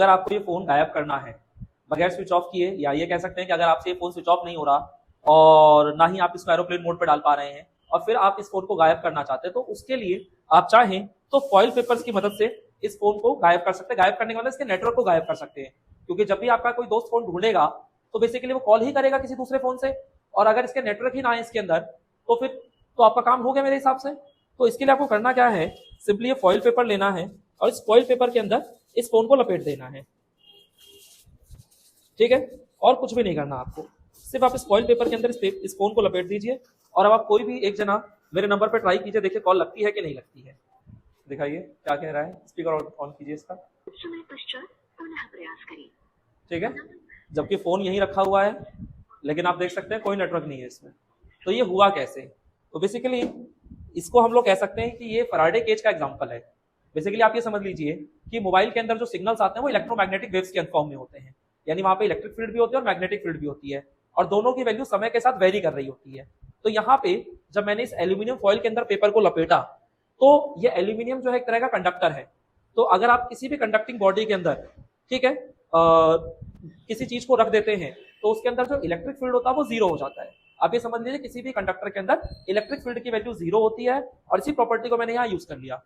अगर आपको ये फ़ोन गायब करना है बगैर स्विच ऑफ किए, या ये कह सकते हैं कि अगर आपसे ये फ़ोन स्विच ऑफ नहीं हो रहा और ना ही आप इसको एरोप्लेन मोड पे डाल पा रहे हैं और फिर आप इस फ़ोन को गायब करना चाहते हैं, तो उसके लिए आप चाहें तो फॉइल पेपर्स की मदद से इस फ़ोन को गायब कर सकते हैं। गायब करने के मतलब इसके नेटवर्क को गायब कर सकते हैं, क्योंकि जब भी आपका कोई दोस्त फ़ोन ढूँढेगा, तो बेसिकली वो कॉल ही करेगा किसी दूसरे फ़ोन से, और अगर इसके नेटवर्क ही ना आए इसके अंदर, तो फिर तो आपका काम हो गया मेरे हिसाब से। तो इसके लिए आपको करना क्या है, सिंपली ये फॉइल पेपर लेना है और इस फॉइल पेपर के अंदर इस फ़ोन को लपेट देना है, ठीक है? और कुछ भी नहीं करना आपको, सिर्फ आप इस फॉइल पेपर के अंदर इस फोन को लपेट दीजिए। और अब आप कोई भी एक जना मेरे नंबर पर ट्राई कीजिए, देखिए कॉल लगती है कि नहीं लगती है। दिखाइए क्या कह रहा है, स्पीकर ऑन कीजिए इसका, समय पश्चात पुनः प्रयास करें। ठीक है? जबकि फोन यहीं रखा हुआ है, लेकिन आप देख सकते हैं कोई नेटवर्क नहीं है इसमें। तो ये हुआ कैसे? तो बेसिकली इसको हम लोग कह सकते हैं कि ये फैराडे केज का एग्जांपल है। बेसिकली आप ये समझ लीजिए कि मोबाइल के अंदर जो सिग्नल्स आते हैं वो इलेक्ट्रोमैग्नेटिक वेव्स के फॉर्म में होते हैं, यानी वहां पे इलेक्ट्रिक फील्ड भी होती है और मैग्नेटिक फील्ड भी होती है, और दोनों की वैल्यू समय के साथ वेरी कर रही होती है। तो यहाँ पे जब मैंने इस एल्यूमिनियम फॉइल के अंदर पेपर को लपेटा, तो ये एल्यूमिनियम जो है एक तरह का कंडक्टर है। तो अगर आप किसी भी कंडक्टिंग बॉडी के अंदर, ठीक है, किसी चीज को रख देते हैं, तो उसके अंदर जो इलेक्ट्रिक फील्ड होता है वो जीरो हो जाता है। आप ये समझ लीजिए किसी भी कंडक्टर के अंदर इलेक्ट्रिक फील्ड की वैल्यू जीरो होती है, और इसी प्रॉपर्टी को मैंने यहाँ यूज कर लिया।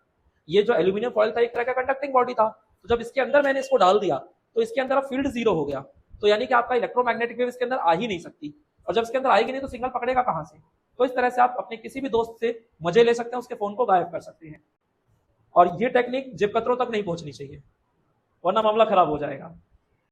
ये जो एल्यूमिनियम फॉइल था एक तरह का कंडक्टिंग बॉडी था, तो जब इसके अंदर मैंने इसको डाल दिया तो इसके अंदर अब फील्ड जीरो हो गया। तो यानी कि आपका इलेक्ट्रोमैग्नेटिक वेव इसके अंदर आ ही नहीं सकती, और जब इसके अंदर आएगी नहीं तो सिग्नल पकड़ेगा कहां से? तो इस तरह से आप अपने किसी भी दोस्त से मजे ले सकते हैं, उसके फोन को गायब कर सकते हैं। और ये टेक्निक जेब कतरों तक नहीं पहुंचनी चाहिए, वरना मामला खराब हो जाएगा।